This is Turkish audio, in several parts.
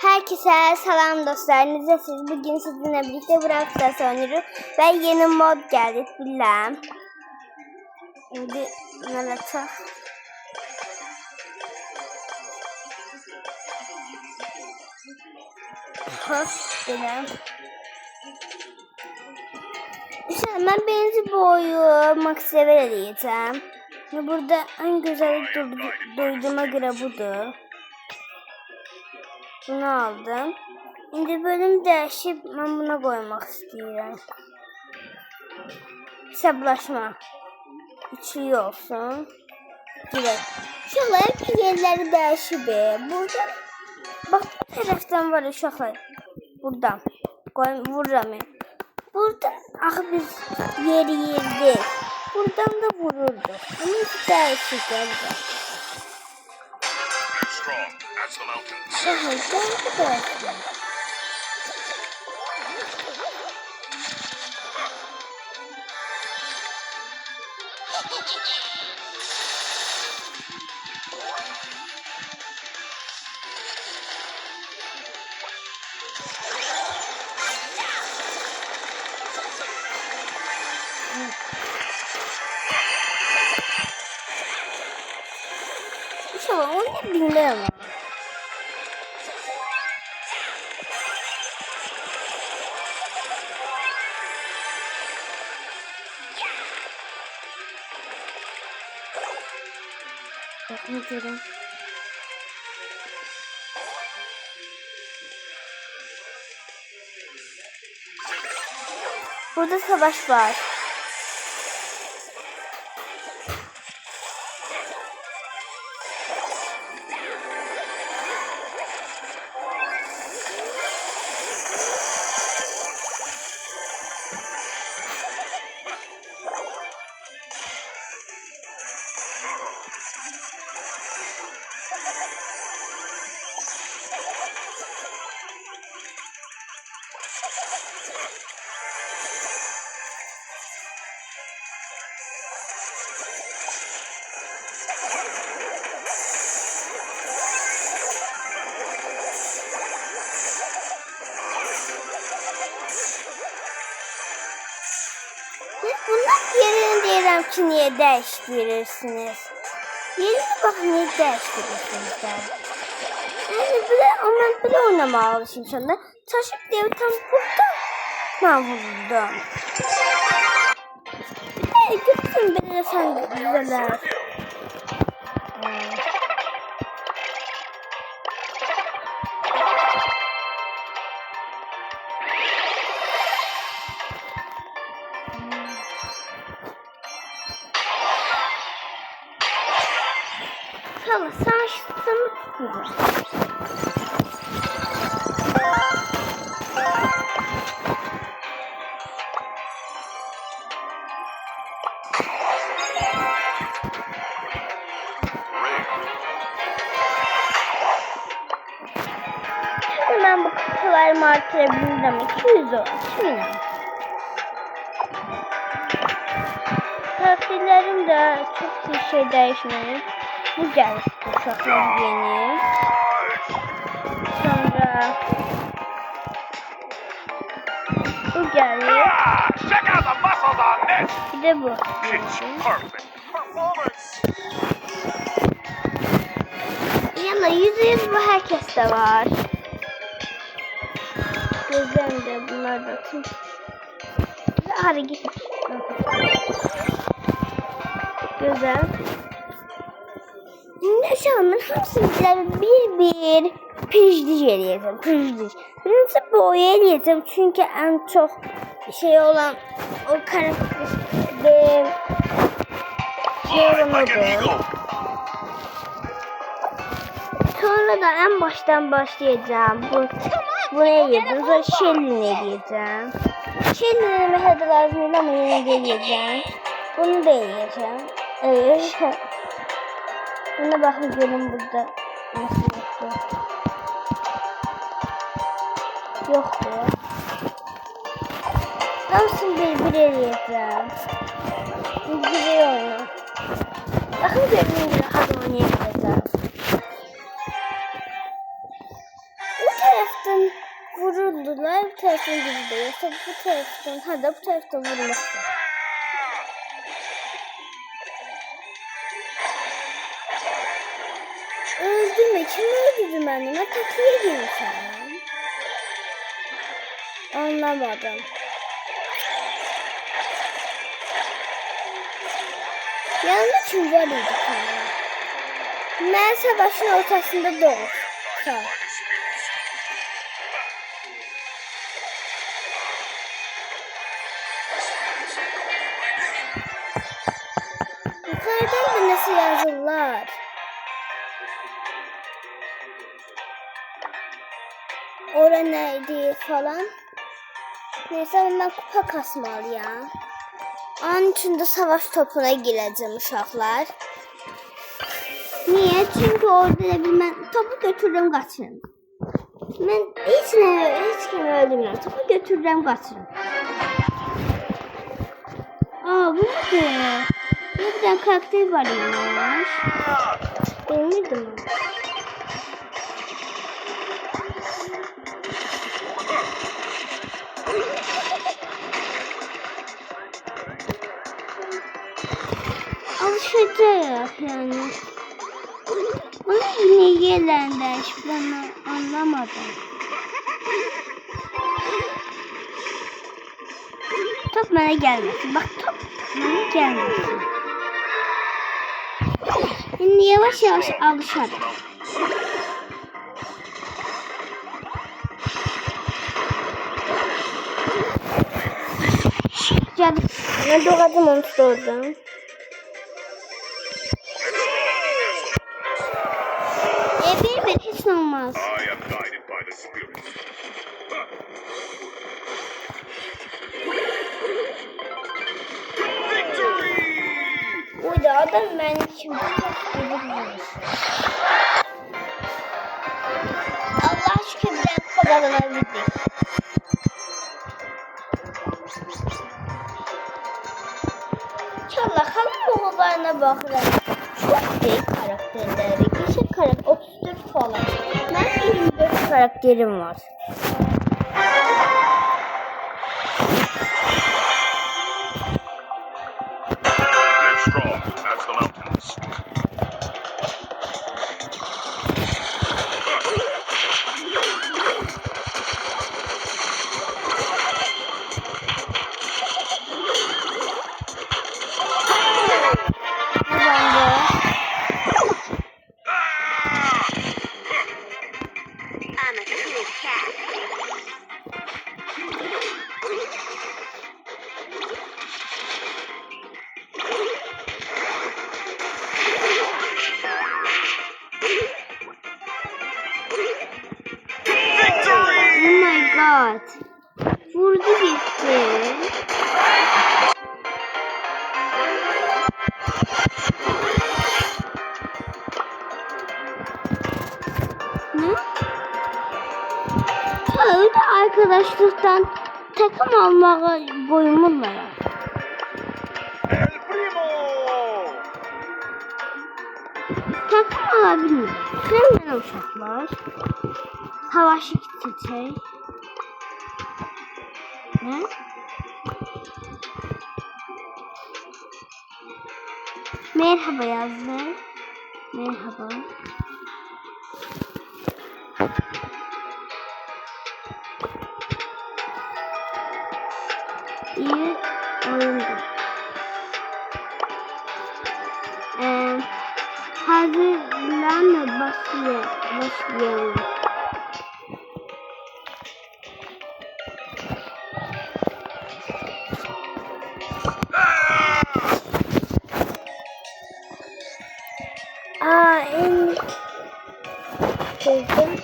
Herkese selam dostlar. Siz bugün sizinle birlikte Brawl oynuyoruz ve yeni mod geldi billah. Şimdi ne açalım? Hoş geldin. İşte ben benzi boyu maksivel diyeceğim. Burada en güzel duyduğuma göre budur. Bunu aldım. Şimdi bölüm değişip ben buna koymak istiyorum. Hesaplaşma. Üçlü olsun. Direkt. Şöyle hep yerleri değişip. Burada bak bu taraftan var uşaklar. Buradan. Vururum. Buradan biz yeri yerdik. Buradan da vururdu. Bunu değişik geldi. İnşallah onu bilmiyorum. Bakın. Burada savaş var. Bunlar yerini diyelim ki niye değiştirirsiniz? Yerini bak niye değiştirirsiniz yani. Ben bile oynamaya alışım sonra. Taşıp diye tam burada ben vurdum. Gitsin beni de sen güzeller. Tamam, sen şunu tutuyorsun. Ben bu kutularımı artırabilirim. 200 olsun. Şimdi. Karakterlerim de çok bir şey değişmiyor. Bu geldi uşaklar yeni. Sonra bu geldi. Bir de bu. Yana %100 bu herkeste var. Gözlerimde bunlar da tüm. Hadi git. Güzel. Nişanın hepsini bir pijdiş eləyəcəm. Pijdiş. Birincisi boya eləyəcəm. Çünkü en çok şey olan o karakter odur. Sonra da en baştan başlayacağım. Bunu eləyəcəm. Sonra Shelly'ni eləyəcəm. Shelly'ni mesela lazım değil ama yine eləyəcəm. Bunu da eləyəcəm. Buna bakın gelin burada nasıl yoktu. Yoktu. Nasıl bir eləyəcəm. Bir oyunu. Bakın gelin rahat oynayacağım. taraftan vuruldular, bu taraftan gidiyor. Yoksa bu taraftan, hadi bu taraftan vurulmuştu. Öldürme, kim öldürdü beni? Ben takviye girmişim. Anlamadım. Yanında kim var idi sana? Ben savaşın ortasında doğur. Sağ ol. Yukarıdan da nasıl yazırlar? Ora neydi falan. Neyse ben kupa kasmalıyım. Onun için de savaş topuna gireceğim uşaqlar. Niye? Çünkü orada da ben topu götürdüm kaçırım. Ben hiç kimi öldürmüyorum. Topu götürdüm kaçırım. Aa bu ne? Bir tane karakter varmış. Bilmirdim ben. Alışacağız yani. Bunu niye gelenden ben anlamadım. Top bana gelmesin. Bak top bana gelmesin. Şimdi yavaş yavaş alışalım. Canım. Ben doğradım onu tuturdum. Bir hiç olmaz. Bu da adam ben şimdi Allah şükür ben kazanabildik. İnşallah hanım oğullarına bakıram. Çok değil karakterleri. Gerçek karakter 34 falan. Ben 24 karakterim var. Vurdu gitti. Ne? Öyle arkadaşlıktan takım almaya boyunmuyorlar. Takım alabilir. Hemen uşaklar. Savaşı gidecek. Ne? Merhaba yazdı. Merhaba. İyi oyundu. Hazırlanma başlayalım. En sevdiğim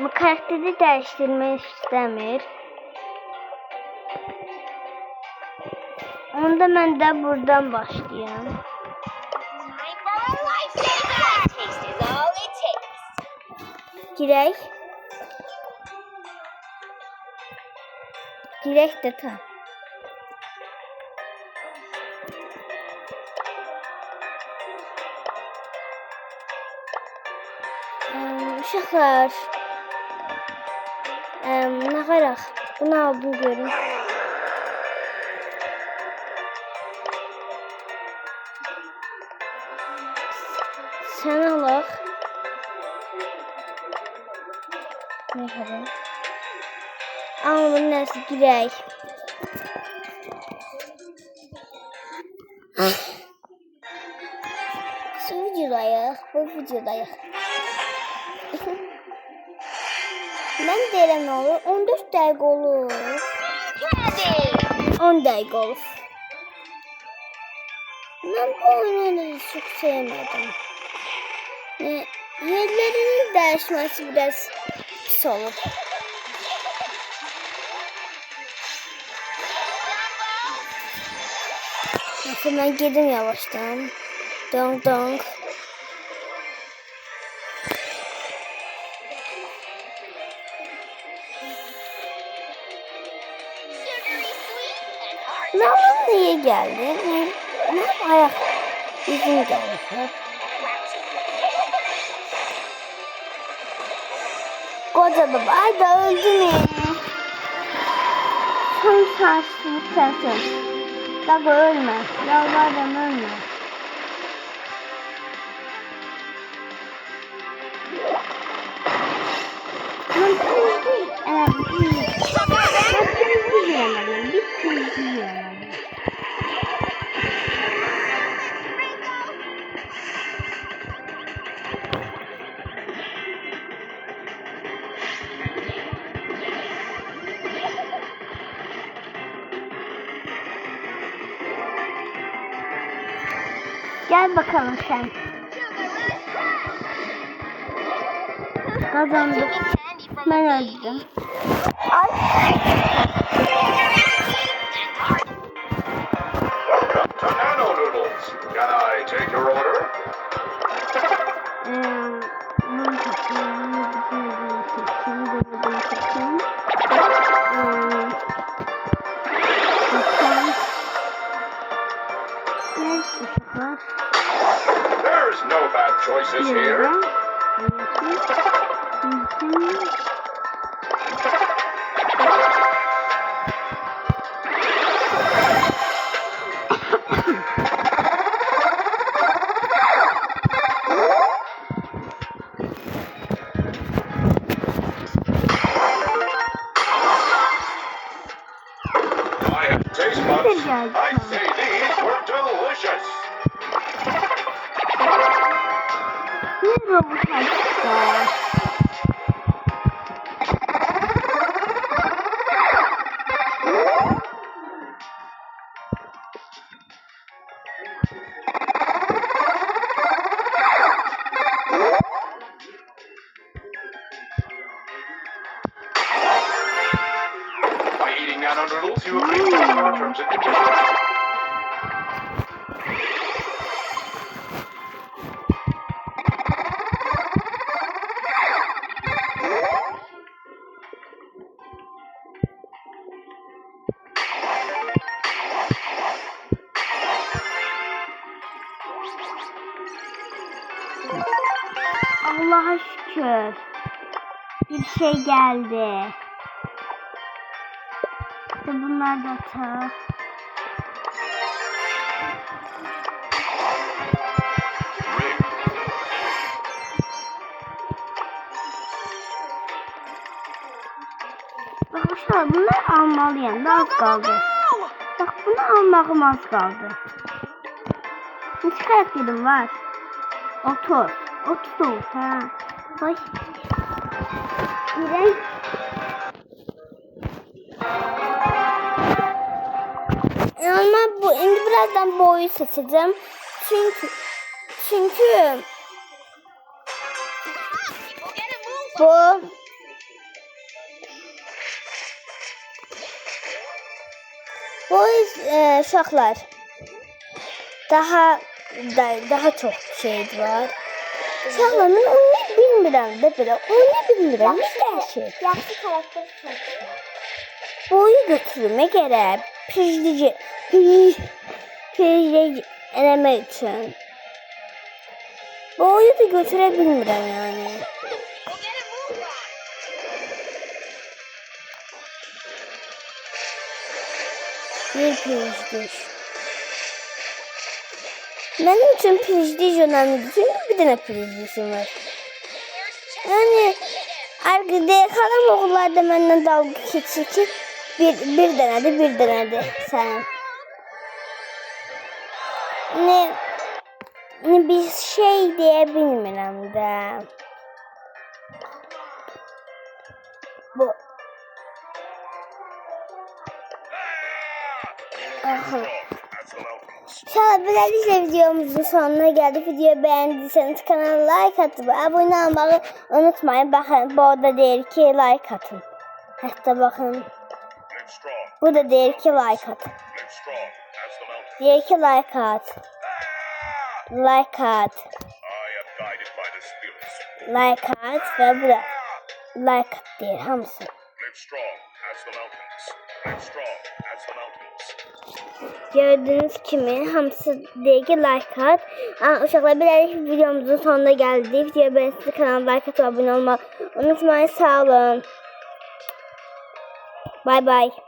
bu karakteri değiştirmek istemir. Onda ben de buradan başlayayım. Girək. Direkt de tam. Uşaqlar. Nağaraq. Bunu aldım görün. Sen alaq. Ne kadar? Ama bunun neresi girək. Şu videodayıq. Bu videodayıq. Mən deyirəm nə olur? 14 dəqiqə olur. 10 dəqiqə olur. Mən bu oyunu çok sevmedim. Yerlerinin değişmesi biraz pis olur. Neyse ben gidim yavaştan. Dong dong. Ne niye geldi? Ne ayak izin geldi. Koca baba ay da öldü mü? Son şanslı sensin. Baba ölme. Yalvarırım ölme. Gel bakalım sen. Kazandık. Ben öldüm. Ay. Nano noodles. Can I take your order? There's no bad choices here. I have taste buds. I say these were delicious. By eating nano noodles, you agree to our terms and conditions. Allah'a şükür. Bir şey geldi. İşte bunlar da ta. Arkadaşlar bunları almalıyım. Daha az kaldı. Bak bunu almağım az kaldı. Kaç karakterim var? 30. 30 oldu ha. Bak. İğrenç. Ama bu şimdi birazdan boyu seçeceğim. Çünkü bu uşaqlar daha çok şey var. Uşaqlar mən oynaya bilmirəm də belə. Oynaya bilmirəm. Nə şey? Yaxşı karakter seçdim. boyu götürme gerek. Pirjlici elemek için. Boyu da götürebilmirəm yani. Bir pirjlic. Benim için pirjlic önemli. Çünkü bir tane pirjlicim var. Yani arkada kalan oğullar da benden dalga geçir ki bir denedir sen. Ne bir şey diyebilmirəm də. Bu. Aha. Beləliklə videomuzun sonuna gəldik. Videoyu bəyəndiyseniz kanala like atıp abone olmayı unutmayın. Baxın, bu da deyir ki like atın. Hətta baxın. Bu da deyir ki like atın. Deyir ki like at. Like at. Like at ve bu da like at deyir hamısı. Gördüğünüz kimi hamısı deyir ki like at. Uşaqlar beləliklə videomuzun sonuna gəldik. Videoyu bəyənsiniz, kanala like atıp abone olmayı unutmayın. Sağ olun. Bye bye.